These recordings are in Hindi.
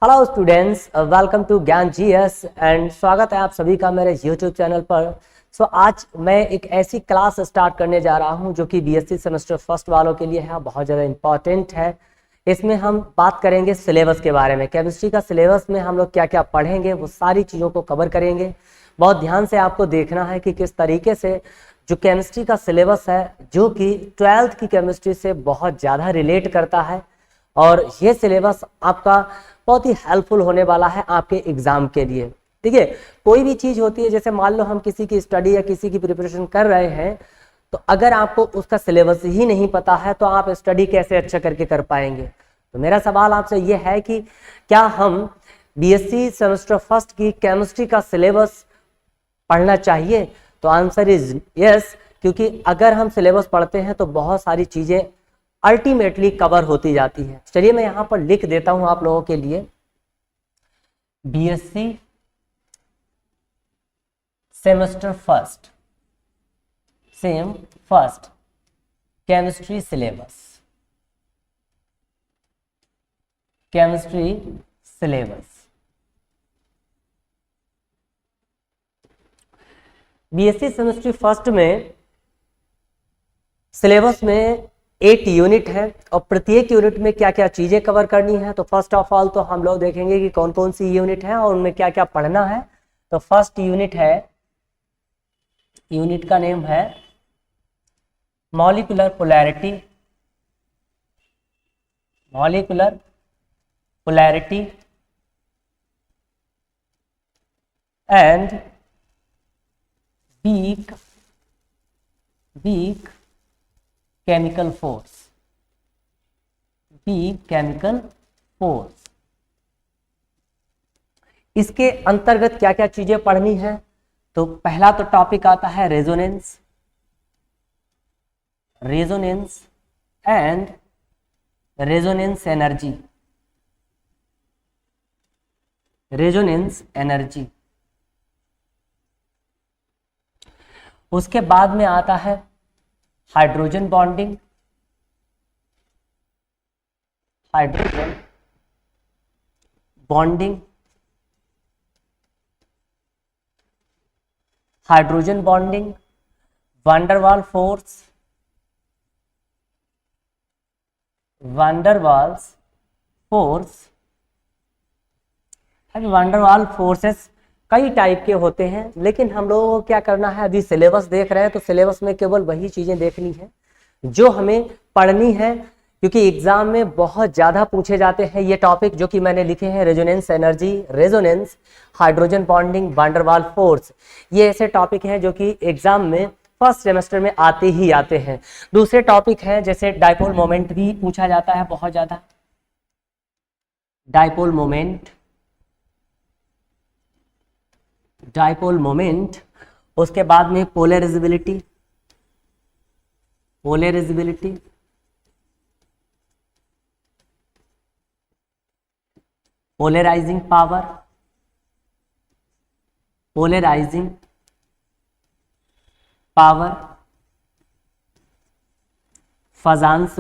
हेलो स्टूडेंट्स, वेलकम टू ज्ञान जीएस एंड स्वागत है आप सभी का मेरे यूट्यूब चैनल पर। आज मैं एक ऐसी क्लास स्टार्ट करने जा रहा हूं जो कि बीएससी सेमेस्टर फर्स्ट वालों के लिए है, बहुत ज़्यादा इम्पॉर्टेंट है। इसमें हम बात करेंगे सिलेबस के बारे में। केमिस्ट्री का सिलेबस में हम लोग क्या क्या पढ़ेंगे वो सारी चीज़ों को कवर करेंगे। बहुत ध्यान से आपको देखना है कि किस तरीके से जो केमिस्ट्री का सिलेबस है जो कि 12th की केमिस्ट्री से बहुत ज़्यादा रिलेट करता है, और ये सिलेबस आपका बहुत ही हेल्पफुल होने वाला है आपके एग्जाम के लिए। ठीक है, कोई भी चीज़ होती है, जैसे मान लो हम किसी की स्टडी या किसी की प्रिपरेशन कर रहे हैं, तो अगर आपको उसका सिलेबस ही नहीं पता है तो आप स्टडी कैसे अच्छा करके कर पाएंगे। तो मेरा सवाल आपसे ये है कि क्या हम बीएससी सेमेस्टर फर्स्ट की केमिस्ट्री का सिलेबस पढ़ना चाहिए? तो आंसर इज यस, क्योंकि अगर हम सिलेबस पढ़ते हैं तो बहुत सारी चीज़ें अल्टीमेटली कवर होती जाती है। चलिए मैं यहां पर लिख देता हूं आप लोगों के लिए, BSc semester first sem first chemistry syllabus. Chemistry syllabus BSc semester first में सिलेबस में 8 यूनिट है, और प्रत्येक यूनिट में क्या क्या चीज़ें कवर करनी है। तो फर्स्ट ऑफ ऑल तो हम लोग देखेंगे कि कौन कौन सी यूनिट है और उनमें क्या क्या पढ़ना है। तो फर्स्ट यूनिट है, यूनिट का नेम है molecular polarity. Molecular polarity and weak chemical force. Chemical force, इसके अंतर्गत क्या क्या चीजें पढ़नी है। तो पहला तो टॉपिक आता है resonance and resonance energy. Resonance energy, उसके बाद में आता है hydrogen bonding. Hydrogen bonding, वैंडरवाल force, van der Waals forces कई टाइप के होते हैं, लेकिन हम लोगों को क्या करना है, अभी सिलेबस देख रहे हैं तो सिलेबस में केवल वही चीजें देखनी है जो हमें पढ़नी है, क्योंकि एग्जाम में बहुत ज्यादा पूछे जाते हैं ये टॉपिक जो कि मैंने लिखे हैं। Resonance energy, resonance, hydrogen bonding, वैंडरवाल force, ये ऐसे टॉपिक हैं जो कि एग्जाम में फर्स्ट सेमेस्टर में आते ही आते हैं। दूसरे टॉपिक हैं जैसे डाइपोल मोमेंट भी पूछा जाता है बहुत ज्यादा। डाइपोल मोमेंट, उसके बाद में polarizability, polarizing power, Fajans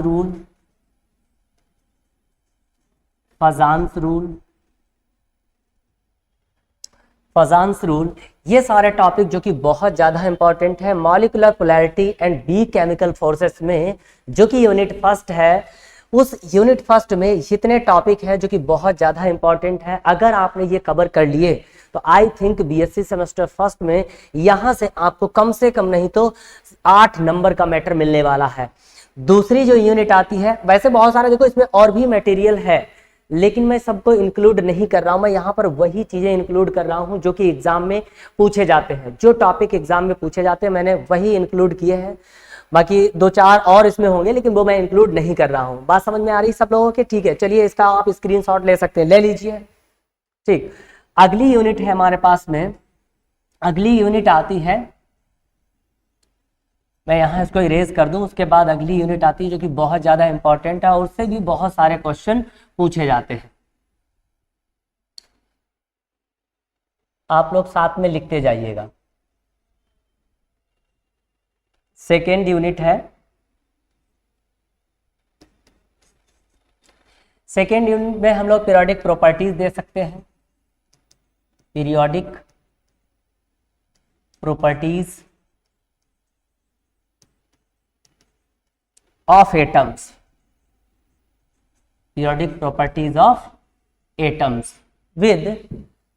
rule, ये सारे टॉपिक जो कि बहुत ज़्यादा इंपॉर्टेंट है। Molecular polarity and B chemical forces में जो कि यूनिट फर्स्ट है, उस यूनिट फर्स्ट में जितने टॉपिक है जो कि बहुत ज़्यादा इंपॉर्टेंट है, अगर आपने ये कवर कर लिए तो I think BSc semester first में यहाँ से आपको कम से कम नहीं तो 8 नंबर का मैटर मिलने वाला है। दूसरी जो यूनिट आती है, वैसे बहुत सारे देखो इसमें और भी मटेरियल है, लेकिन मैं सबको इंक्लूड नहीं कर रहा हूं। मैं यहाँ पर वही चीजें इंक्लूड कर रहा हूं जो कि एग्जाम में पूछे जाते हैं। जो टॉपिक एग्जाम में पूछे जाते हैं मैंने वही इंक्लूड किए हैं, बाकी 2-4 और इसमें होंगे लेकिन वो मैं इंक्लूड नहीं कर रहा हूं। बात समझ में आ रही सब लोगों के? ठीक है, चलिए इसका आप स्क्रीनशॉट ले सकते हैं, ले लीजिए। ठीक, अगली यूनिट है हमारे पास में, अगली यूनिट आती है, मैं यहाँ इसको इरेज कर दूं, उसके बाद अगली यूनिट आती है जो कि बहुत ज्यादा इंपॉर्टेंट है और उससे भी बहुत सारे क्वेश्चन पूछे जाते हैं। आप लोग साथ में लिखते जाइएगा। सेकेंड यूनिट है सेकेंड यूनिट में हम लोग पीरियोडिक प्रॉपर्टीज दे सकते हैं, periodic properties of atoms, periodic properties of atoms with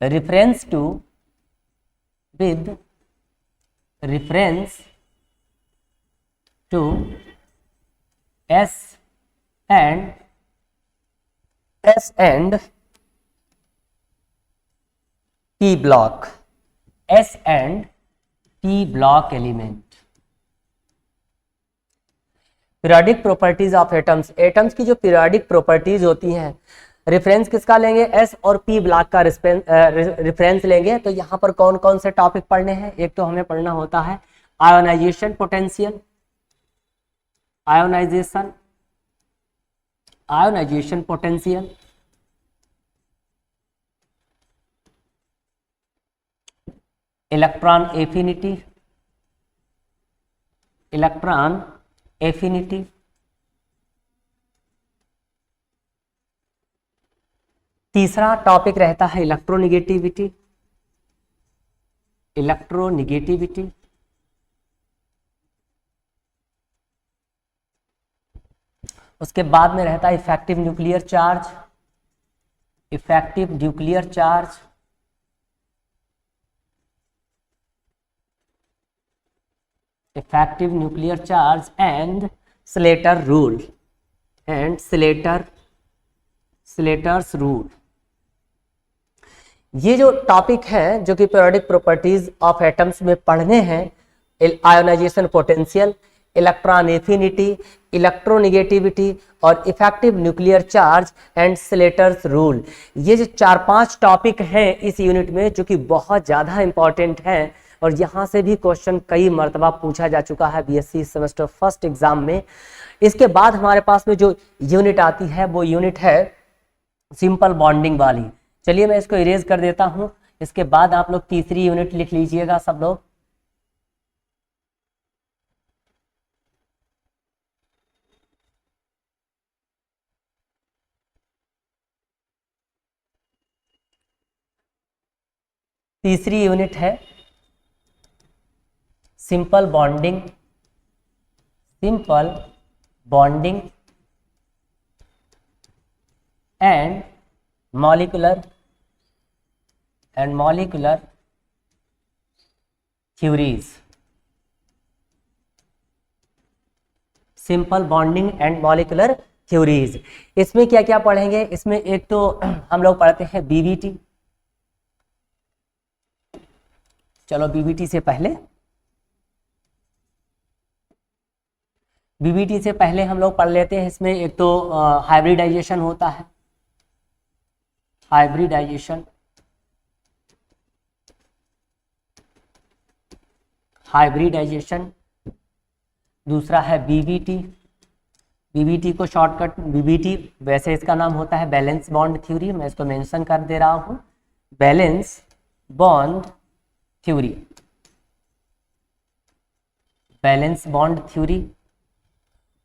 reference to S and P block, S and P block element. Periodic properties of atoms, atoms की जो पीरियोडिक प्रॉपर्टीज होती हैं, रेफरेंस किसका लेंगे? एस और पी ब्लॉक का रेफरेंस लेंगे। तो यहाँ पर कौन कौन से टॉपिक पढ़ने हैं? एक तो हमें पढ़ना होता है ionization potential, ionisation potential, electron affinity, तीसरा टॉपिक रहता है इलेक्ट्रोनिगेटिविटी, उसके बाद में रहता है effective nuclear charge, and Slater rule, Slater's rule. ये जो टॉपिक है जो कि पीरियोडिक प्रॉपर्टीज ऑफ एटम्स में पढ़ने हैं, ionization potential, electron affinity, electronegativity और effective nuclear charge and Slater's rule, ये जो 4-5 टॉपिक हैं इस यूनिट में जो कि बहुत ज़्यादा इंपॉर्टेंट हैं और यहाँ से भी क्वेश्चन कई मर्तबा पूछा जा चुका है बीएससी सेमेस्टर फर्स्ट एग्जाम में। इसके बाद हमारे पास में जो यूनिट आती है वो यूनिट है सिंपल बॉन्डिंग वाली। चलिए मैं इसको इरेज कर देता हूं, इसके बाद आप लोग तीसरी यूनिट लिख लीजिएगा सब लोग। तीसरी यूनिट है simple bonding and molecular theories, simple bonding and molecular theories. इसमें क्या क्या पढ़ेंगे? इसमें एक तो हम लोग पढ़ते हैं बीबीटी। चलो बीबीटी से पहले हम लोग पढ़ लेते हैं। इसमें एक तो हाइब्रिडाइजेशन होता है, हाइब्रिडाइजेशन। दूसरा है बीबीटी को शॉर्टकट बीबीटी, वैसे इसका नाम होता है बैलेंस बॉन्ड थ्योरी, मैं इसको मेंशन कर दे रहा हूं, बैलेंस बॉन्ड थ्योरी।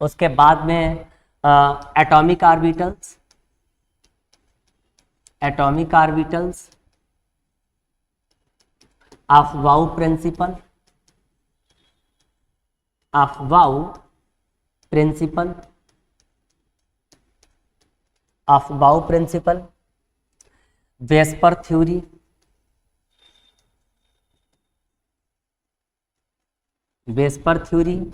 उसके बाद में atomic orbitals, aufbau principle, VSEPR theory,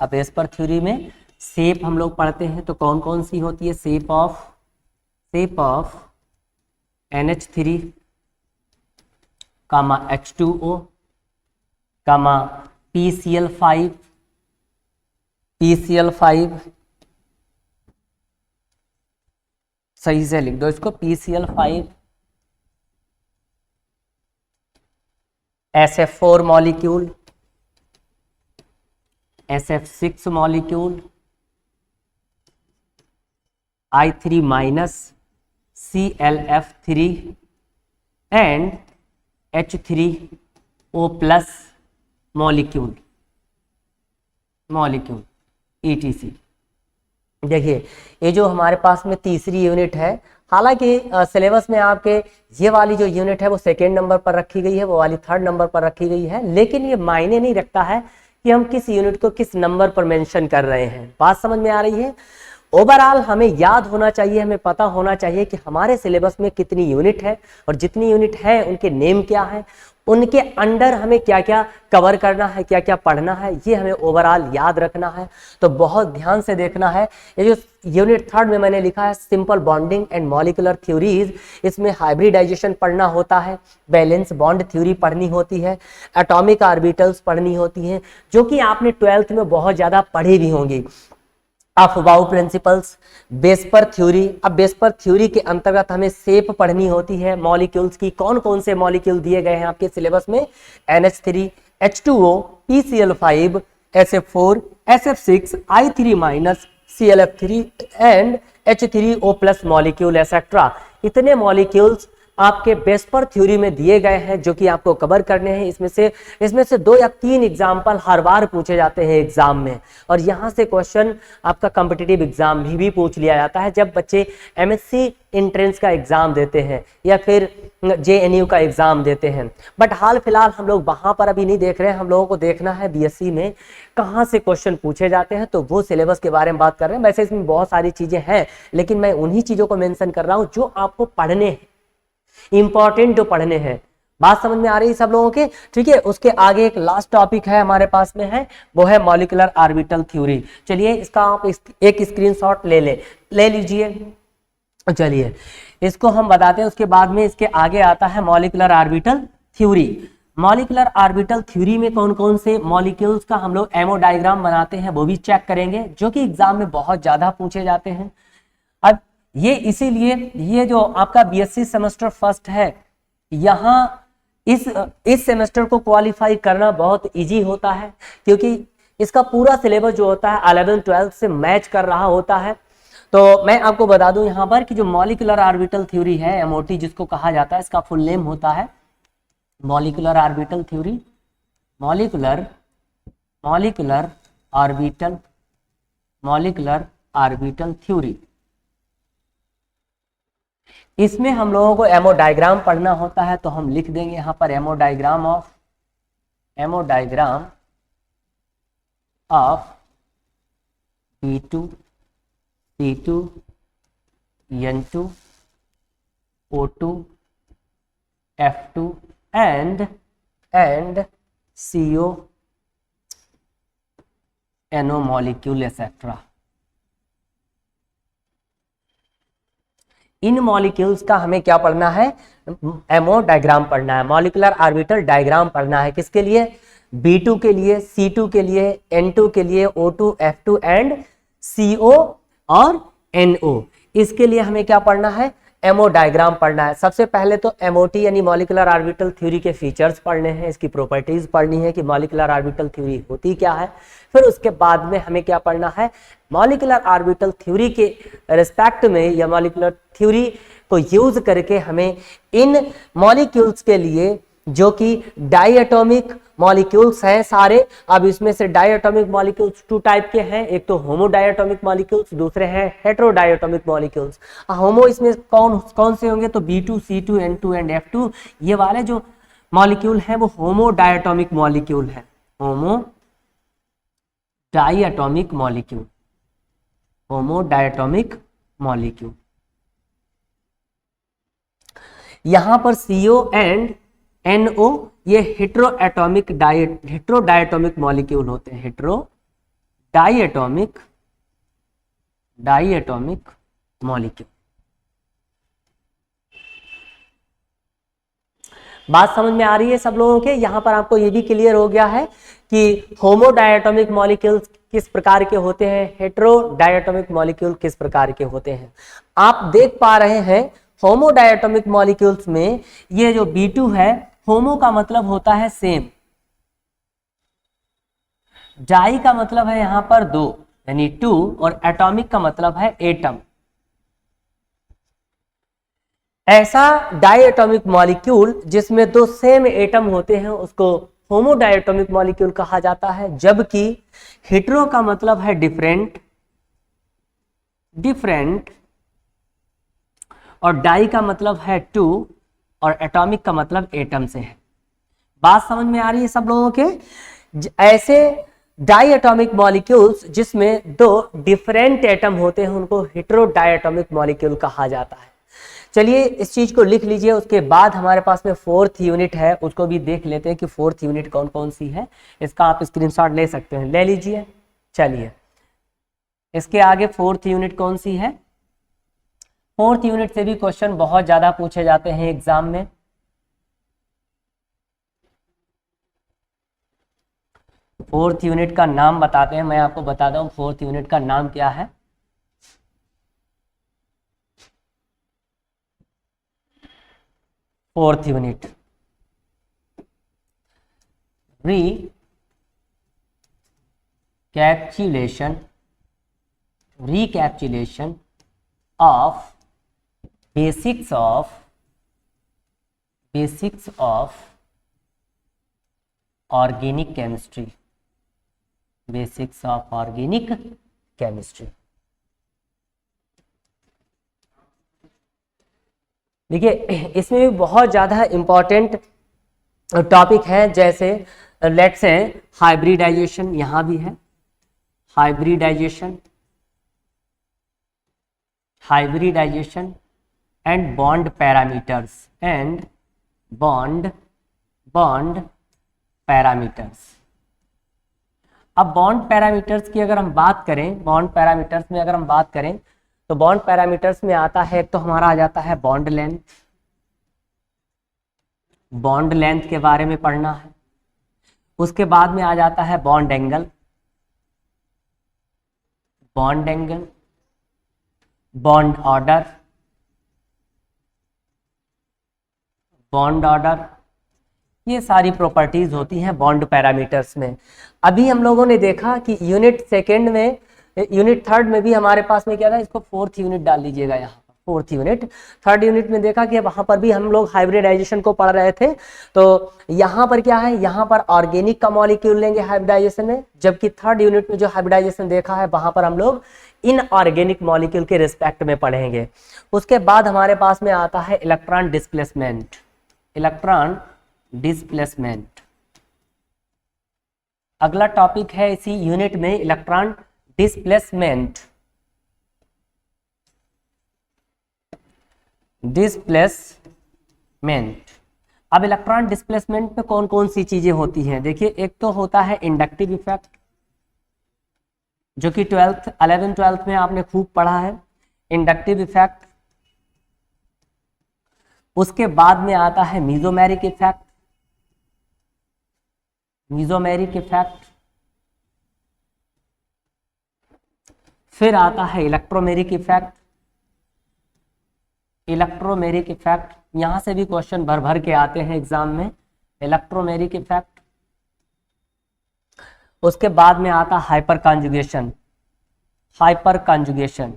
अब वेस्पर थ्योरी में शेप हम लोग पढ़ते हैं तो कौन कौन सी होती है? Shape of NH3, H2O, PCl5, सही से लिख दो इसको, PCl5, SF4 molecule, SF6 molecule, I3- ClF3 and H3O+ molecule ETC। देखिए ये जो हमारे पास में तीसरी यूनिट है हालांकि सिलेबस में आपके ये वाली जो यूनिट है वो सेकेंड नंबर पर रखी गई है, वो वाली थर्ड नंबर पर रखी गई है, लेकिन ये मायने नहीं रखता है कि हम किस यूनिट को किस नंबर पर मेंशन कर रहे हैं। बात समझ में आ रही है? ओवरऑल हमें याद होना चाहिए, हमें पता होना चाहिए कि हमारे सिलेबस में कितनी यूनिट है और जितनी यूनिट है उनके नेम क्या है, उनके अंडर हमें क्या क्या कवर करना है, क्या क्या पढ़ना है, ये हमें ओवरऑल याद रखना है। तो बहुत ध्यान से देखना है। ये जो यूनिट थर्ड में मैंने लिखा है simple bonding and molecular theories, इसमें हाइब्रिडाइजेशन पढ़ना होता है, बैलेंस बॉन्ड थ्योरी पढ़नी होती है, एटॉमिक ऑर्बिटल्स पढ़नी होती हैं, जो कि आपने 12th में बहुत ज्यादा पढ़ी भी होंगी। Aufbau principles, बेस्पर theory. अब बेस्पर थ्योरी के अंतर्गत हमें शेप पढ़नी होती है मॉलिक्यूल्स की, कौन कौन से मॉलिक्यूल दिए गए हैं आपके सिलेबस में, NH3, H2O, PCl5, SF4, SF6, I3-, ClF3 and H3O+ molecule etcetera. इतने मॉलिक्यूल्स आपके बेस्पर थ्योरी में दिए गए हैं जो कि आपको कवर करने हैं। इसमें से 2 या 3 एग्जाम्पल हर बार पूछे जाते हैं एग्जाम में, और यहाँ से क्वेश्चन आपका कॉम्पिटिटिव एग्जाम भी पूछ लिया जाता है जब बच्चे MSc एंट्रेंस का एग्जाम देते हैं या फिर JNU का एग्जाम देते हैं। बट हाल फिलहाल हम लोग वहां पर अभी नहीं देख रहे हैं, हम लोगों को देखना है BSc में कहाँ से क्वेश्चन पूछे जाते हैं, तो वो सिलेबस के बारे में बात कर रहे हैं। वैसे इसमें बहुत सारी चीजें हैं, लेकिन मैं उन्हीं चीजों को मेंशन कर रहा हूँ जो आपको पढ़ने हैं, इंपॉर्टेंट जो पढ़ने हैं। बात समझ में आ रही है सब लोगों के? ठीक है, उसके आगे एक लास्ट टॉपिक है हमारे पास में है, वो है मॉलिक्यूलर ऑर्बिटल थ्योरी। चलिए इसका आप एक स्क्रीनशॉट ले लीजिए। चलिए इसको हम बताते हैं, उसके बाद में इसके आगे आता है molecular orbital theory. Molecular orbital theory में कौन कौन से मॉलिक्यूल्स का हम लोग एमो डायग्राम बनाते हैं वो भी चेक करेंगे, जो कि एग्जाम में बहुत ज्यादा पूछे जाते हैं। अब ये इसीलिए ये जो आपका BSc सेमेस्टर फर्स्ट है, यहाँ इस सेमेस्टर को क्वालिफाई करना बहुत इजी होता है, क्योंकि इसका पूरा सिलेबस जो होता है 11th-12th से मैच कर रहा होता है। तो मैं आपको बता दूं यहाँ पर कि जो मॉलिक्यूलर ऑर्बिटल थ्योरी है, MOT जिसको कहा जाता है, इसका फुल नेम होता है molecular orbital theory, molecular orbital theory. इसमें हम लोगों को एमो डायग्राम पढ़ना होता है, तो हम लिख देंगे यहाँ पर MO diagram of P2, C2, N2, O2, F2 and CO, NO molecule etc. In molecules का हमें क्या पढ़ना है, एमओ डायग्राम पढ़ना है, मॉलिक्यूलर ऑर्बिटल डायग्राम पढ़ना है। किसके लिए? B2 के लिए, C2 के लिए, N2 के लिए, O2, F2 एंड CO और NO। इसके लिए हमें क्या पढ़ना है, एमओ डायग्राम पढ़ना है। सबसे पहले तो MOT यानी मॉलिक्यूलर ऑर्बिटल थ्योरी के फीचर्स पढ़ने हैं, इसकी प्रॉपर्टीज पढ़नी है कि मॉलिक्यूलर ऑर्बिटल थ्योरी होती क्या है। फिर उसके बाद में हमें क्या पढ़ना है, मॉलिक्यूलर ऑर्बिटल थ्योरी के रिस्पेक्ट में या मॉलिक्यूलर थ्योरी को यूज करके हमें इन मॉलिक्यूल्स के लिए जो कि डाइएटॉमिक मॉलिक्यूल्स हैं सारे। अब इसमें से डाइएटॉमिक मॉलिक्यूल्स 2 टाइप के हैं, एक तो होमो डाइएटॉमिक मॉलिक्यूल्स, दूसरे हैं हेटेरोडाइएटॉमिक मॉलिक्यूल्स। होमो इसमें कौन कौन से होंगे, तो B2, C2, N2 and F2, ये वाले जो मॉलिक्यूल हैं वो होमो डाइएटॉमिक मॉलिक्यूल है, होमो डाइएटॉमिक मॉलिक्यूल। यहां पर CO एंड NO ये हेटेरोडाइएटॉमिक मॉलिक्यूल होते हैं, हेटेरोडाइएटॉमिक मॉलिक्यूल। बात समझ में आ रही है सब लोगों के? यहां पर आपको ये भी क्लियर हो गया है कि होमोडाइएटॉमिक मॉलिक्यूल्स किस प्रकार के होते हैं, हेटेरोडाइएटॉमिक मॉलिक्यूल किस प्रकार के होते हैं। आप देख पा रहे हैं होमोडाइएटॉमिक मॉलिक्यूल्स में ये जो B2 है, होमो का मतलब होता है सेम, डाई का मतलब है यहां पर 2 यानी 2, और एटॉमिक का मतलब है एटम। ऐसा डाइएटॉमिक मॉलिक्यूल जिसमें 2 सेम एटम होते हैं उसको होमोडाइएटॉमिक मॉलिक्यूल कहा जाता है, जबकि हेटेरो का मतलब है डिफरेंट, और डाई का मतलब है टू, और एटॉमिक का मतलब एटम से है। बात समझ में आ रही है सब लोगों के? ऐसे डाई एटॉमिक मॉलिक्यूल्स जिसमें दो डिफरेंट एटम होते हैं उनको हेटेरो डायटोमिक मॉलिक्यूल कहा जाता है। चलिए इस चीज को लिख लीजिए। उसके बाद हमारे पास में फोर्थ यूनिट है, उसको भी देख लेते हैं कि फोर्थ यूनिट कौन कौन सी है। इसका आप स्क्रीनशॉट ले सकते हैं, ले लीजिए। चलिए इसके आगे फोर्थ यूनिट कौन सी है? फोर्थ यूनिट से भी क्वेश्चन बहुत ज्यादा पूछे जाते हैं एग्जाम में। फोर्थ यूनिट का नाम बताते हैं, मैं आपको बताता हूं फोर्थ यूनिट का नाम क्या है। Fourth unit recapitulation of basics of organic chemistry, basics of organic chemistry. देखिए इसमें भी बहुत ज़्यादा इम्पॉर्टेंट टॉपिक है, जैसे लेट्स से हाइब्रिडाइजेशन, यहाँ भी है हाइब्रिडाइजेशन एंड बॉन्ड पैरामीटर्स अब बॉन्ड पैरामीटर्स की अगर हम बात करें, बॉन्ड पैरामीटर्स में अगर हम बात करें तो बॉन्ड पैरामीटर्स में आता है, तो हमारा आ जाता है बॉन्ड लेंथ के बारे में पढ़ना है। उसके बाद में आ जाता है बॉन्ड एंगल, बॉन्ड ऑर्डर, ये सारी प्रॉपर्टीज होती हैं बॉन्ड पैरामीटर्स में। अभी हम लोगों ने देखा कि यूनिट थर्ड में भी हमारे पास में क्या था, इसको फोर्थ यूनिट डाल लीजिएगा यहाँ पर, फोर्थ यूनिट। थर्ड यूनिट में देखा कि वहां पर भी हम लोग हाइब्रिडाइजेशन को पढ़ रहे थे। तो यहाँ पर क्या है, यहाँ पर ऑर्गेनिक का मॉलिक्यूल लेंगे हाइब्रिडाइजेशन में, जबकि थर्ड यूनिट में जो हाइब्रिडाइजेशन देखा है वहां पर हम लोग इनऑर्गेनिक मॉलिक्यूल के रिस्पेक्ट में पढ़ेंगे। उसके बाद हमारे पास में आता है इलेक्ट्रॉन डिस्प्लेसमेंट। अगला टॉपिक है इसी यूनिट में इलेक्ट्रॉन डिस्प्लेसमेंट। अब इलेक्ट्रॉन डिस्प्लेसमेंट में कौन कौन सी चीजें होती हैं? देखिए एक तो होता है इंडक्टिव इफेक्ट, जो कि 11th-12th में आपने खूब पढ़ा है, इंडक्टिव इफेक्ट। उसके बाद में आता है मीजोमेरिक इफेक्ट, फिर आता है इलेक्ट्रोमेरिक इफेक्ट। यहां से भी क्वेश्चन भर भर के आते हैं एग्जाम में, इलेक्ट्रोमेरिक इफेक्ट। उसके बाद में आता हाइपर कॉन्जुगेशन।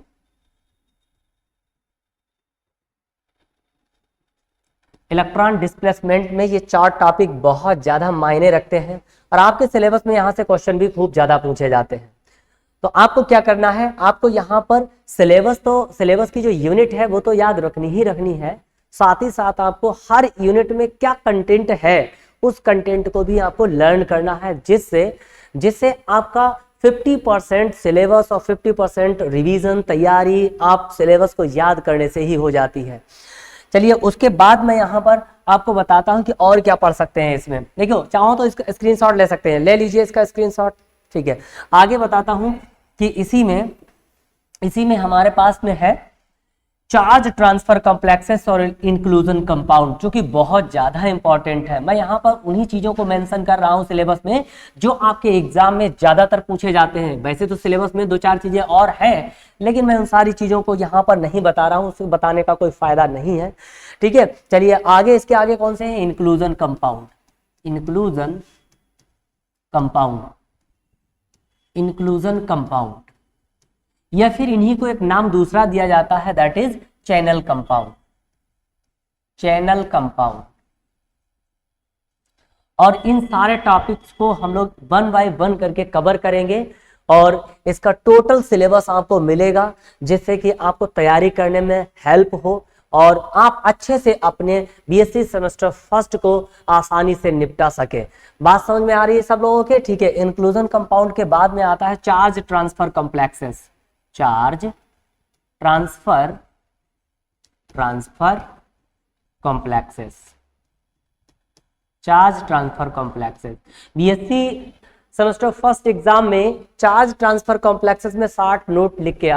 इलेक्ट्रॉन डिस्प्लेसमेंट में ये 4 टॉपिक बहुत ज्यादा मायने रखते हैं और आपके सिलेबस में यहाँ से क्वेश्चन भी खूब ज्यादा पूछे जाते हैं। तो आपको क्या करना है, आपको यहाँ पर सिलेबस की जो यूनिट है वो तो याद रखनी है, साथ ही साथ आपको हर यूनिट में क्या कंटेंट है उस कंटेंट को भी आपको लर्न करना है, जिससे आपका 50% सिलेबस और 50% रिवीजन तैयारी आप सिलेबस को याद करने से ही हो जाती है। चलिए उसके बाद मैं यहाँ पर आपको बताता हूँ कि और क्या पढ़ सकते हैं इसमें। देखो चाहो तो इसका स्क्रीनशॉट ले सकते हैं, ले लीजिए इसका स्क्रीनशॉट। ठीक है, आगे बताता हूँ कि इसी में हमारे पास में है चार्ज ट्रांसफर कॉम्प्लेक्सेस और इंक्लूजन कंपाउंड, जो कि बहुत ज्यादा इंपॉर्टेंट है। मैं यहाँ पर उन्हीं चीजों को मेंशन कर रहा हूँ सिलेबस में जो आपके एग्जाम में ज्यादातर पूछे जाते हैं। वैसे तो सिलेबस में 2-4 चीजें और हैं, लेकिन मैं उन सारी चीजों को यहाँ पर नहीं बता रहा हूँ, उसे बताने का कोई फायदा नहीं है। ठीक है, चलिए आगे, इसके आगे कौन से हैं? इंक्लूजन कंपाउंड, या फिर इन्हीं को एक नाम दूसरा दिया जाता है, दैट इज चैनल कंपाउंड। और इन सारे टॉपिक्स को हम लोग 1 बाय 1 करके कवर करेंगे और इसका टोटल सिलेबस आपको मिलेगा, जिससे कि आपको तैयारी करने में हेल्प हो और आप अच्छे से अपने बीएससी सेमेस्टर फर्स्ट को आसानी से निपटा सके। बात समझ में आ रही है सब लोगों के? ठीक है। इंक्लूजन कंपाउंड के बाद में आता है charge transfer complexes. Charge transfer complexes, charge transfer complexes. BSc semester first exam में चार्ज ट्रांसफर कॉम्प्लेक्सेस में 60 नोट लिख के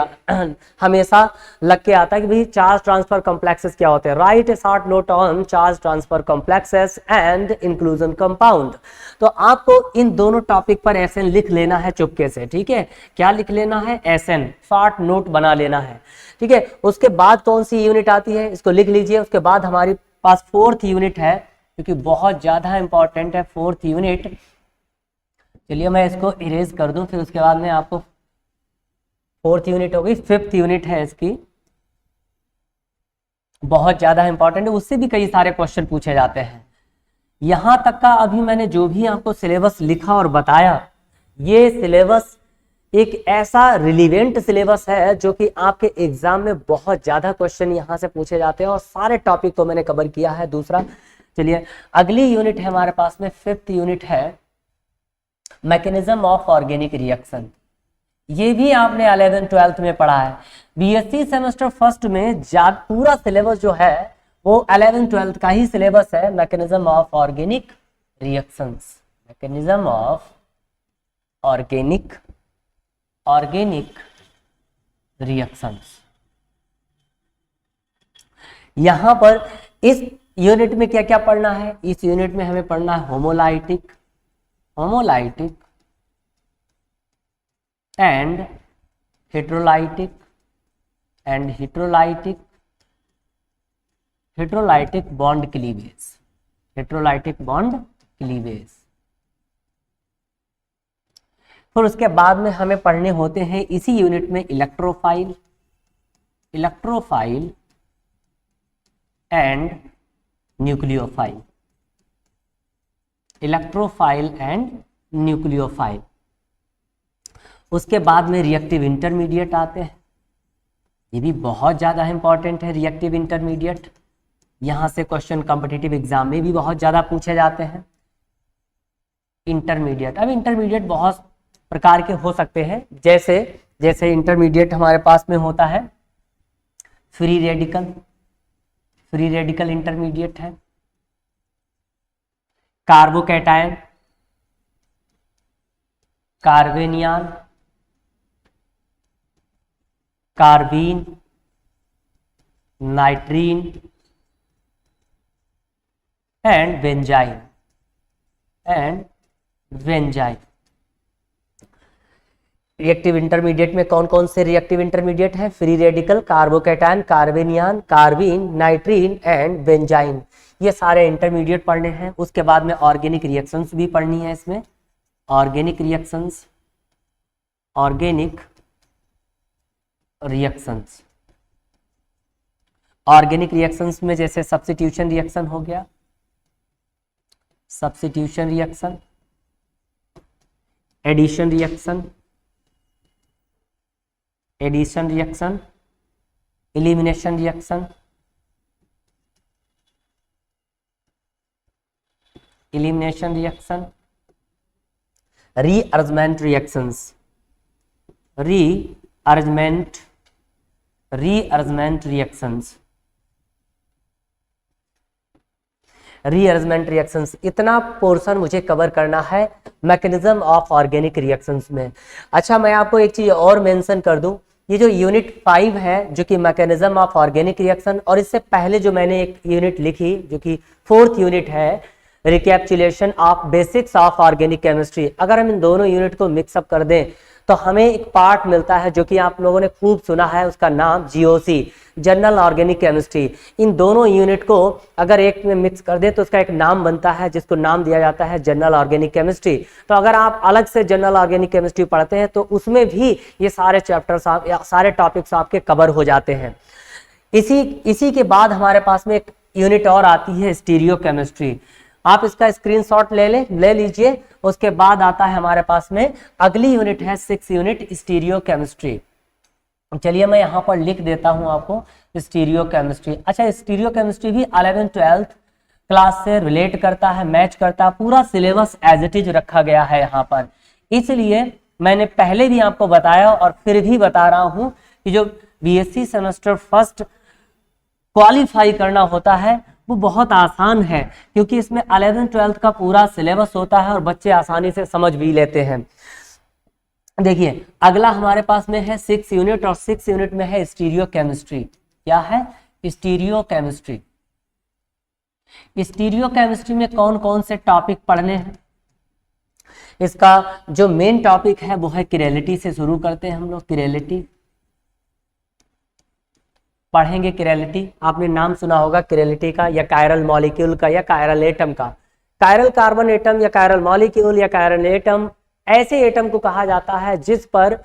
हमेशा लग के आता है कि भाई चार्ज ट्रांसफर कॉम्प्लेक्सेस क्या होते हैं। Right A short note on charge transfer complexes and inclusion compound. तो आपको इन दोनों टॉपिक पर एसएन लिख लेना है चुपके से, ठीक है। क्या लिख लेना है? एसएन, शॉर्ट नोट बना लेना है, ठीक है। उसके बाद कौन सी यूनिट आती है, इसको लिख लीजिए। उसके बाद हमारे पास फोर्थ यूनिट है, क्योंकि बहुत ज्यादा इंपॉर्टेंट है फोर्थ यूनिट। चलिए मैं इसको इरेज कर दूं, फिर उसके बाद में आपको फोर्थ यूनिट होगी, फिफ्थ यूनिट है इसकी, बहुत ज्यादा इंपॉर्टेंट है, उससे भी कई सारे क्वेश्चन पूछे जाते हैं। यहां तक का अभी मैंने जो भी आपको सिलेबस लिखा और बताया, ये सिलेबस एक ऐसा रिलीवेंट सिलेबस है जो कि आपके एग्जाम में बहुत ज्यादा क्वेश्चन यहां से पूछे जाते हैं, और सारे टॉपिक को मैंने कवर किया है। दूसरा, चलिए अगली यूनिट है हमारे पास में, फिफ्थ यूनिट है मैकेनिज्म ऑफ ऑर्गेनिक रिएक्शन। ये भी आपने 11th-12th में पढ़ा है। बीएससी सेमेस्टर फर्स्ट में पूरा सिलेबस जो है वो 11th-12th का ही सिलेबस है, mechanism of organic reactions. Mechanism of organic reactions. यहां पर इस यूनिट में क्या क्या पढ़ना है? इस यूनिट में हमें पढ़ना है homolytic and heterolytic bond cleavage. फिर उसके बाद में हमें पढ़ने होते हैं इसी यूनिट में इलेक्ट्रोफाइल एंड न्यूक्लियोफाइल। उसके बाद में रिएक्टिव इंटरमीडिएट आते हैं, ये भी बहुत ज्यादा इंपॉर्टेंट है। रिएक्टिव इंटरमीडिएट, यहां से क्वेश्चन कॉम्पिटिटिव एग्जाम में भी बहुत ज्यादा पूछे जाते हैं। इंटरमीडिएट, अब इंटरमीडिएट बहुत प्रकार के हो सकते हैं, जैसे इंटरमीडिएट हमारे पास में होता है फ्री रेडिकल इंटरमीडिएट है, carbocation, carbanion, carbene, nitrene and benzyne reactive intermediate में कौन कौन से रिएक्टिव इंटरमीडिएट है? Free radical, carbocation, carbanion, carbene, nitrene and benzyne, ये सारे इंटरमीडिएट पढ़ने हैं। उसके बाद में ऑर्गेनिक रिएक्शंस भी पढ़नी है इसमें। ऑर्गेनिक रिएक्शंस में जैसे सब्स्टिट्यूशन रिएक्शन हो गया, substitution reaction, addition reaction, elimination reaction, rearrangement reactions, rearrangement reactions. इतना पोर्शन मुझे कवर करना है मैकेनिज्म ऑफ ऑर्गेनिक रिएक्शंस में। अच्छा, मैं आपको एक चीज और मेंशन कर दूं, ये जो यूनिट 5 है जो कि मैकेनिज्म ऑफ ऑर्गेनिक रिएक्शन, और इससे पहले जो मैंने एक यूनिट लिखी जो कि फोर्थ यूनिट है, recapitulation of basics of organic chemistry, अगर हम इन दोनों यूनिट को मिक्सअप कर दें तो हमें एक पार्ट मिलता है जो कि आप लोगों ने खूब सुना है, उसका नाम जीओसी, जनरल ऑर्गेनिक केमिस्ट्री। इन दोनों यूनिट को अगर एक में मिक्स कर दे तो उसका एक नाम बनता है जिसको नाम दिया जाता है जनरल ऑर्गेनिक केमिस्ट्री। तो अगर आप अलग से जनरल ऑर्गेनिक केमिस्ट्री पढ़ते हैं तो उसमें भी ये सारे चैप्टर्स सारे टॉपिक्स आपके कवर हो जाते हैं। इसी के बाद हमारे पास में एक यूनिट और आती है स्टीरियो केमिस्ट्री। आप इसका स्क्रीनशॉट ले लीजिए। उसके बाद आता है हमारे पास में अगली यूनिट है 6th यूनिट स्टीरियो केमिस्ट्री। चलिए मैं यहाँ पर लिख देता हूँ आपको स्टीरियो केमिस्ट्री। अच्छा, स्टीरियो केमिस्ट्री भी 11th 12th क्लास से रिलेट करता है, मैच करता है, पूरा सिलेबस एज इट इज रखा गया है यहाँ पर। इसलिए मैंने पहले भी आपको बताया और फिर भी बता रहा हूं कि जो बीएससी सेमेस्टर फर्स्ट क्वालिफाई करना होता है वो बहुत आसान है, क्योंकि इसमें 11th 12th का पूरा सिलेबस होता है और बच्चे आसानी से समझ भी लेते हैं। देखिए अगला हमारे पास में है 6 यूनिट, और 6 यूनिट में है स्टीरियो केमिस्ट्री। क्या है? Stereo chemistry. स्टीरियो केमिस्ट्री में कौन कौन से टॉपिक पढ़ने हैं? इसका जो मेन टॉपिक है वो है किरेलिटी से शुरू करते हैं हम लोग। किरेलिटी पढ़ेंगे। किरेलिटी आपने नाम सुना होगा किरेलिटी का, या कायरल मॉलिक्यूल का, या कायरल एटम का। कायरल कार्बन एटम या कायरल मॉलिक्यूल या कायरल एटम ऐसे एटम को कहा जाता है जिस पर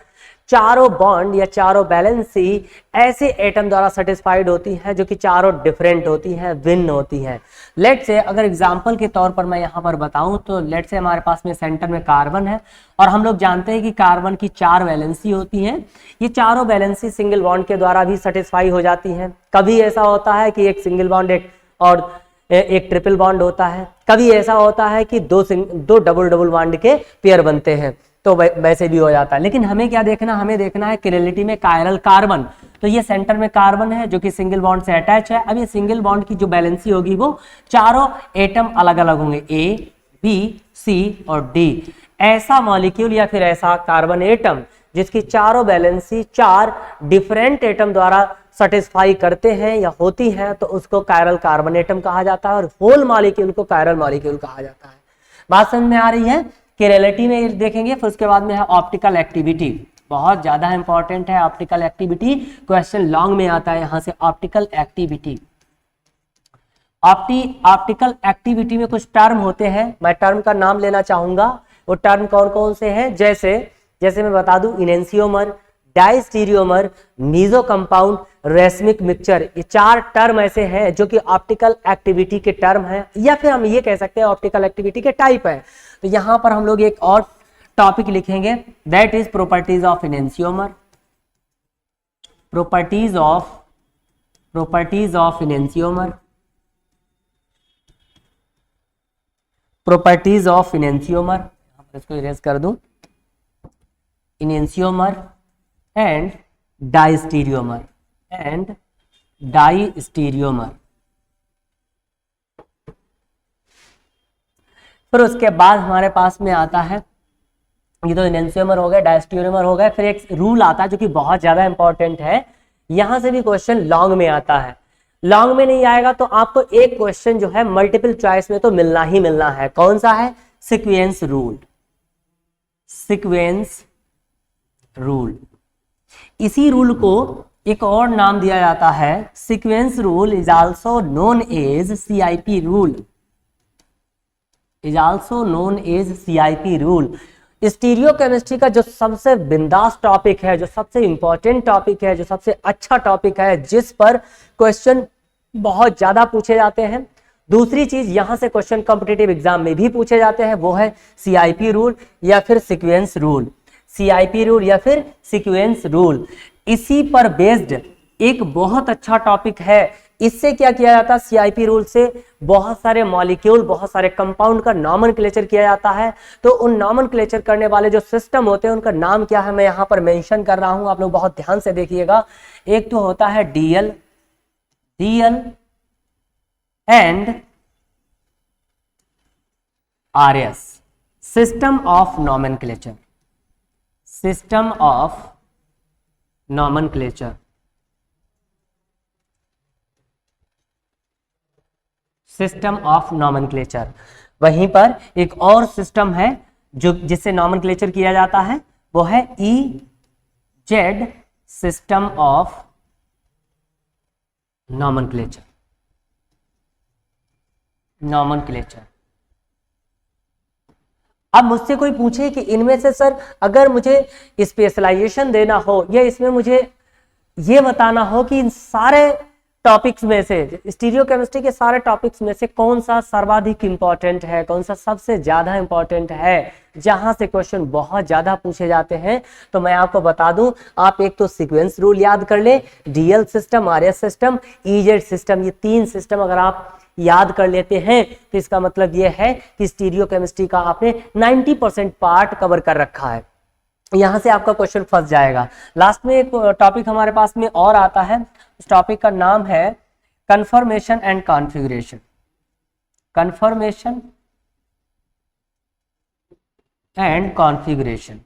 चारों बॉन्ड या चारों बैलेंसी ऐसे एटम द्वारा सेटिस्फाइड होती है जो कि चारों डिफरेंट होती हैं, भिन्न होती हैं। लेट से अगर एग्जांपल के तौर पर मैं यहाँ पर बताऊं तो लेट से हमारे पास में सेंटर में कार्बन है, और हम लोग जानते हैं कि कार्बन की 4 वैलेंसी होती हैं। ये चारों वैलेंसी सिंगल बॉन्ड के द्वारा भी सेटिस्फाई हो जाती हैं। कभी ऐसा होता है कि एक सिंगल बॉन्ड एक ट्रिपल बॉन्ड होता है, कभी ऐसा होता है कि दो डबल डबल बॉन्ड के पेयर बनते हैं, तो वैसे भी हो जाता है। लेकिन हमें क्या देखना? हमें देखना है किरेलिटी में कायरल कार्बन। तो ये सेंटर में कार्बन है जो कि सिंगल बॉन्ड से अटैच है। अब ये सिंगल बॉन्ड की जो बैलेंसी होगी वो चारों एटम अलग अलग होंगे, ए, बी, सी और डी। ऐसा मॉलिक्यूल या फिर ऐसा कार्बन एटम जिसकी चारों बैलेंसी 4 डिफरेंट एटम द्वारा सेटिस्फाई करते हैं या होती हैं, तो उसको कायरल कार्बन एटम कहा जाता है, और होल मॉलिक्यूल को कायरल मॉलिक्यूल कहा जाता है। बात समझ में आ रही है? किरेलिटी में देखेंगे, फिर उसके बाद में है ऑप्टिकल एक्टिविटी। बहुत ज्यादा इंपॉर्टेंट है ऑप्टिकल एक्टिविटी, क्वेश्चन लॉन्ग में आता है यहाँ से। ऑप्टिकल एक्टिविटी, ऑप्टिकल एक्टिविटी में कुछ टर्म होते हैं, मैं टर्म का नाम लेना चाहूंगा। वो टर्म कौन कौन से हैं? जैसे मैं बता दूं, इनेंसियोमर, डाइस्टीरियोमर, मीजो कंपाउंड, रेसमिक मिक्सचर। ये 4 टर्म ऐसे हैं जो कि ऑप्टिकल एक्टिविटी के टर्म हैं, या फिर हम ये कह सकते हैं ऑप्टिकल एक्टिविटी के टाइप है। तो यहां पर हम लोग एक और टॉपिक लिखेंगे, that is properties of enantiomer. Properties of enantiomer, properties of enantiomer, इसको इरेज कर दूं, इनेंसियोमर एंड डाइस्टीरियोमर फिर उसके बाद हमारे पास में आता है, ये तो इनेंसियोमर हो गया, डाइस्टीरियोमर हो गया। फिर एक रूल आता है जो कि बहुत ज्यादा इंपॉर्टेंट है, यहां से भी क्वेश्चन लॉन्ग में आता है। लॉन्ग में नहीं आएगा तो आपको एक क्वेश्चन जो है मल्टीपल चॉइस में तो मिलना ही मिलना है। कौन सा है? Sequence rule. सीक्वेंस रूल, इसी रूल को एक और नाम दिया जाता है, sequence rule is also known as CIP rule, is also known as CIP rule. Stereochemistry का जो सबसे बिंदास टॉपिक है, जो सबसे इंपॉर्टेंट टॉपिक है, जो सबसे अच्छा टॉपिक है, जिस पर क्वेश्चन बहुत ज्यादा पूछे जाते हैं। दूसरी चीज, यहां से क्वेश्चन कॉम्पिटिटिव एग्जाम में भी पूछे जाते हैं, वो है CIP रूल या फिर सीक्वेंस रूल। CIP रूल या फिर सीक्वेंस रूल, इसी पर बेस्ड एक बहुत अच्छा टॉपिक है। इससे क्या किया जाता है? CIP रूल से बहुत सारे मॉलिक्यूल, बहुत सारे कंपाउंड का नॉमेनक्लेचर किया जाता है। तो उन नॉमेनक्लेचर करने वाले जो सिस्टम होते हैं उनका नाम क्या है, मैं यहां पर मेंशन कर रहा हूं, आप लोग बहुत ध्यान से देखिएगा। एक तो होता है DL and RS, system of nomenclature, system of nomenclature, system of nomenclature. वहीं पर एक और सिस्टम है जो जिससे नॉमेनक्लेचर किया जाता है, वो है EZ, सिस्टम ऑफ नॉमेनक्लेचर। अब मुझसे कोई पूछे कि इनमें से सर अगर मुझे स्पेशलाइजेशन देना हो या इसमें मुझे ये बताना हो कि इन सारे टॉपिक्स में से, स्टीरियोकेमिस्ट्री के सारे टॉपिक्स में से कौन सा सर्वाधिक इंपॉर्टेंट है, कौन सा सबसे ज्यादा इंपॉर्टेंट है, जहां से क्वेश्चन बहुत ज्यादा पूछे जाते हैं, तो मैं आपको बता दूं, आप एक तो सीक्वेंस रूल याद कर ले, DL system, RS system, EEZ system, ये 3 सिस्टम अगर आप याद कर लेते हैं तो इसका मतलब ये है कि स्टीरियोकेमिस्ट्री का आपने 90% पार्ट कवर कर रखा है। यहां से आपका क्वेश्चन फंस जाएगा। लास्ट में एक टॉपिक हमारे पास में और आता है, उस टॉपिक का नाम है conformation and configuration. Conformation and configuration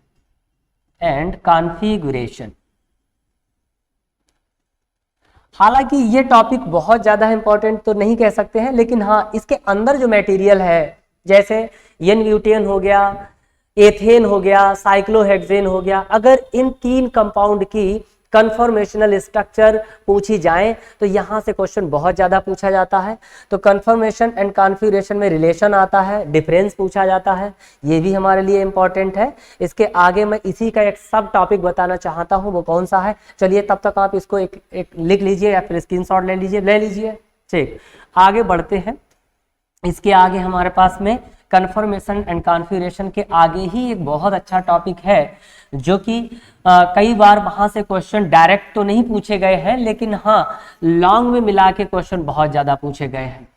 हालांकि ये टॉपिक बहुत ज्यादा इंपॉर्टेंट तो नहीं कह सकते हैं, लेकिन हाँ इसके अंदर जो मटेरियल है, जैसे एन ब्यूटेन हो गया, एथेन हो गया, साइक्लोहेक्सेन हो गया, अगर इन 3 कंपाउंड की कन्फर्मेशनल स्ट्रक्चर पूछी जाए तो यहां से क्वेश्चन बहुत ज्यादा पूछा जाता है। तो कन्फर्मेशन एंड कॉन्फ़िगरेशन में रिलेशन आता है, डिफरेंस पूछा जाता है, ये भी हमारे लिए इंपॉर्टेंट है। इसके आगे मैं इसी का एक सब टॉपिक बताना चाहता हूं, वो कौन सा है, चलिए तब तक आप इसको एक लिख लीजिए या फिर स्क्रीनशॉट ले लीजिए। ठीक, आगे बढ़ते हैं। इसके आगे हमारे पास में कन्फर्मेशन एंड कॉन्फ़िगरेशन के आगे ही एक बहुत अच्छा टॉपिक है, जो कि कई बार वहां से क्वेश्चन डायरेक्ट तो नहीं पूछे गए हैं, लेकिन हाँ लॉन्ग में मिला के क्वेश्चन बहुत ज्यादा पूछे गए हैं।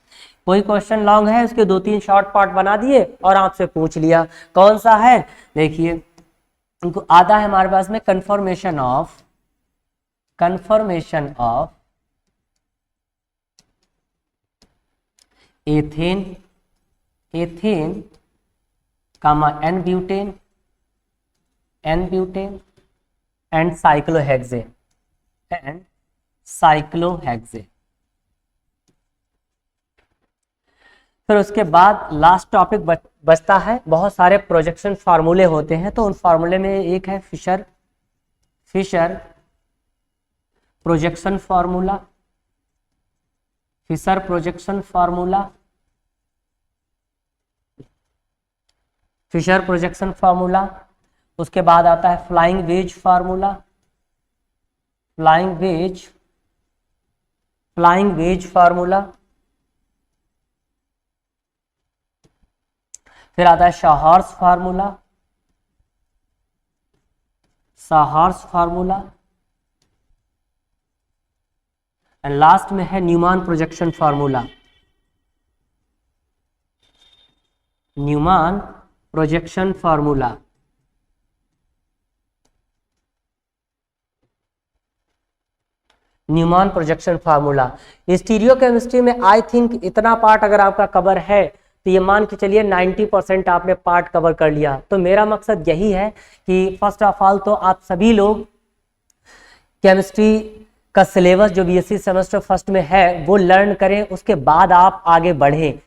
कोई क्वेश्चन लॉन्ग है, उसके 2-3 शॉर्ट पार्ट बना दिए और आपसे पूछ लिया। कौन सा है, देखिए उनको आता है हमारे पास में conformation of ethane comma n butane and cyclohexane फिर उसके बाद लास्ट टॉपिक बचता है, बहुत सारे प्रोजेक्शन फार्मूले होते हैं, तो उन फार्मूले में एक है Fischer projection formula, Fischer projection formula. उसके बाद आता है फ्लाइंग वेज फार्मूला, फिर आता है शाहर्स फार्मूला, एंड लास्ट में है Newman projection formula. Newman projection formula. Stereochemistry में आई थिंक इतना पार्ट अगर आपका कवर है तो ये मान के चलिए 90% आपने पार्ट कवर कर लिया। तो मेरा मकसद यही है कि फर्स्ट ऑफ ऑल तो आप सभी लोग केमिस्ट्री का सिलेबस जो बीएससी सेमेस्टर फर्स्ट में है वो लर्न करें, उसके बाद आप आगे बढ़ें।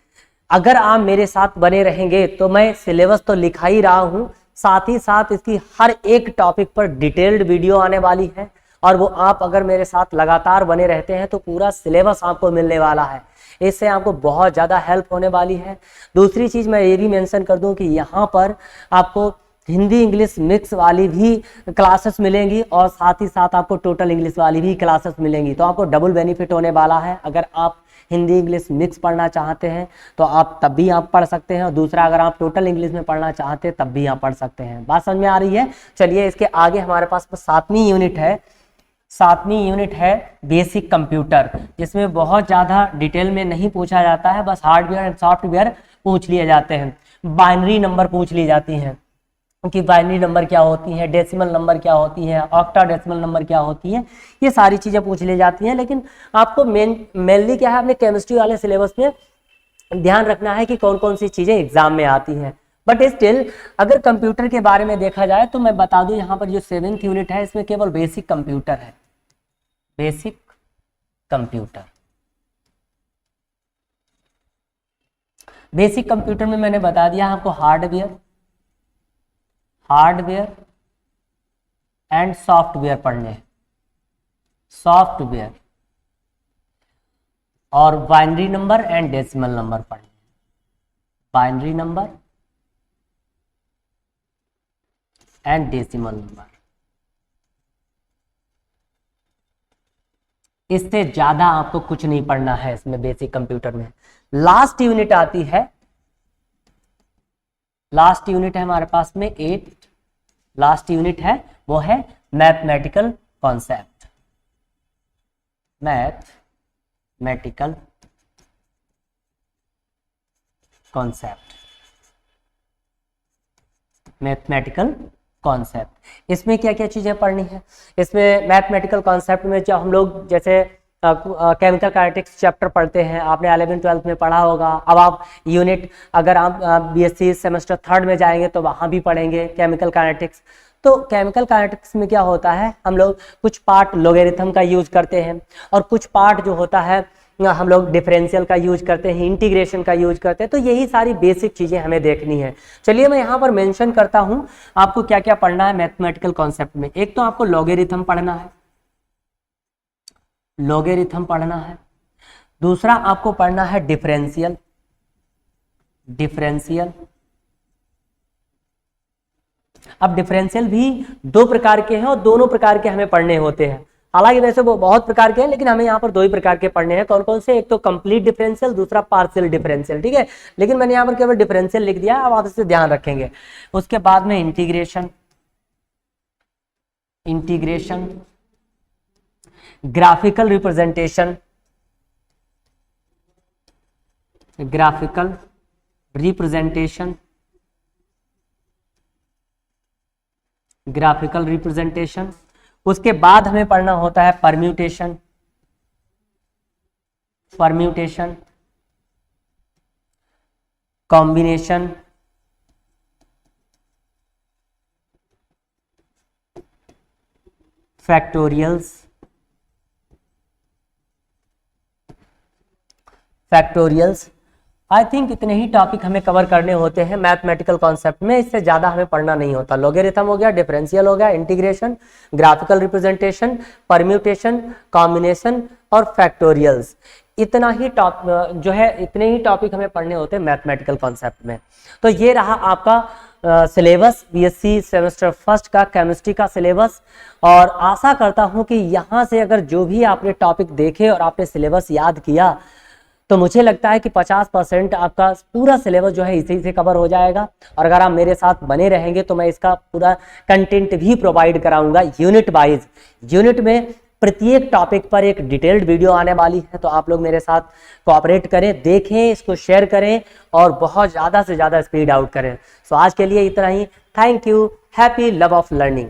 अगर आप मेरे साथ बने रहेंगे तो मैं सिलेबस तो लिखा ही रहा हूं, साथ ही साथ इसकी हर एक टॉपिक पर डिटेल्ड वीडियो आने वाली है, और वो आप अगर मेरे साथ लगातार बने रहते हैं तो पूरा सिलेबस आपको मिलने वाला है। इससे आपको बहुत ज़्यादा हेल्प होने वाली है। दूसरी चीज़ मैं ये भी मेंशन कर दूं कि यहाँ पर आपको हिंदी इंग्लिश मिक्स वाली भी क्लासेस मिलेंगी, और साथ ही साथ आपको टोटल इंग्लिश वाली भी क्लासेस मिलेंगी। तो आपको डबल बेनिफिट होने वाला है। अगर आप हिंदी इंग्लिश मिक्स पढ़ना चाहते हैं तो आप तब भी आप पढ़ सकते हैं, और दूसरा अगर आप टोटल इंग्लिश में पढ़ना चाहते हैं तब भी आप पढ़ सकते हैं। बात समझ में आ रही है? चलिए इसके आगे हमारे पास 7वीं यूनिट है बेसिक कंप्यूटर, जिसमें बहुत ज़्यादा डिटेल में नहीं पूछा जाता है, बस हार्डवेयर एंड सॉफ्टवेयर पूछ लिए जाते हैं। बाइनरी नंबर पूछ ली जाती हैं कि बाइनरी नंबर क्या होती है, डेसिमल नंबर क्या होती है, ऑक्टाडेसिमल नंबर क्या होती है, ये सारी चीज़ें पूछ ली जाती हैं। लेकिन आपको मेनली क्या है, अपने केमिस्ट्री वाले सिलेबस में ध्यान रखना है कि कौन कौन सी चीज़ें एग्जाम में आती हैं। बट स्टिल अगर कंप्यूटर के बारे में देखा जाए तो मैं बता दूं, यहाँ पर जो 7th यूनिट है इसमें केवल बेसिक कंप्यूटर है। बेसिक कंप्यूटर में मैंने बता दिया आपको हार्डवेयर एंड सॉफ्टवेयर पढ़ने हैं। सॉफ्टवेयर और binary number and decimal number पढ़ने हैं। Binary number and decimal number. इससे ज्यादा आपको कुछ नहीं पढ़ना है इसमें बेसिक कंप्यूटर में। लास्ट यूनिट आती है, लास्ट यूनिट है हमारे पास में 8, लास्ट यूनिट है वो है mathematical concept, mathematical concept, mathematical concept. इसमें क्या क्या चीजें पढ़नी है, इसमें मैथमेटिकल कॉन्सेप्ट में जो हम लोग जैसे केमिकल काइनेटिक्स चैप्टर पढ़ते हैं, आपने 11th-12th में पढ़ा होगा। अब आप यूनिट अगर आप बीएससी सेमेस्टर 3rd में जाएंगे तो वहाँ भी पढ़ेंगे केमिकल काइनेटिक्स। तो केमिकल काइनेटिक्स में क्या होता है, हम लोग कुछ पार्ट लॉगरिथम का यूज करते हैं और कुछ पार्ट जो होता है हम लोग डिफरेंशियल का यूज करते हैं, इंटीग्रेशन का यूज करते हैं। तो यही सारी बेसिक चीजें हमें देखनी है। चलिए मैं यहाँ पर मेंशन करता हूँ आपको क्या क्या पढ़ना है मैथमेटिकल कॉन्सेप्ट में। एक तो आपको लॉगरिथम पढ़ना है, लॉगरिथम पढ़ना है। दूसरा आपको पढ़ना है डिफरेंशियल, डिफरेंशियल। अब डिफरेंशियल भी दो प्रकार के हैं और दोनों प्रकार के हमें पढ़ने होते हैं। हालांकि वैसे वो बहुत प्रकार के हैं, लेकिन हमें यहाँ पर दो ही प्रकार के पढ़ने हैं। कौन कौन से, एक तो कंप्लीट डिफरेंशियल, दूसरा पार्शियल डिफरेंशियल, ठीक है। लेकिन मैंने यहाँ पर केवल डिफरेंशियल लिख दिया, अब आप इसे ध्यान रखेंगे। उसके बाद में integration, integration, graphical representation, graphical representation, graphical representation. उसके बाद हमें पढ़ना होता है permutation, permutation, combination, factorials, factorials. I think इतने ही टॉपिक हमें कवर करने होते हैं मैथमेटिकल कॉन्सेप्ट में, इससे ज्यादा हमें पढ़ना नहीं होता। लॉगरिथम हो गया, डिफरेंशियल हो गया, integration, graphical representation, permutation, combination और फैक्टोरियल्स। इतना ही जो है इतने ही टॉपिक हमें पढ़ने होते हैं मैथमेटिकल कॉन्सेप्ट में। तो ये रहा आपका सिलेबस, बीएससी सेमेस्टर 1st का केमिस्ट्री का सिलेबस। और आशा करता हूं कि यहाँ से अगर जो भी आपने टॉपिक देखे और आपने सिलेबस याद किया तो मुझे लगता है कि 50% आपका पूरा सिलेबस जो है इसी से कवर हो जाएगा। और अगर आप मेरे साथ बने रहेंगे तो मैं इसका पूरा कंटेंट भी प्रोवाइड कराऊंगा यूनिट वाइज। यूनिट में प्रत्येक टॉपिक पर एक डिटेल्ड वीडियो आने वाली है, तो आप लोग मेरे साथ कोऑपरेट करें, देखें, इसको शेयर करें और बहुत ज़्यादा से ज़्यादा स्पीड आउट करें। सो आज के लिए इतना ही। Thank you. Happy love of learning.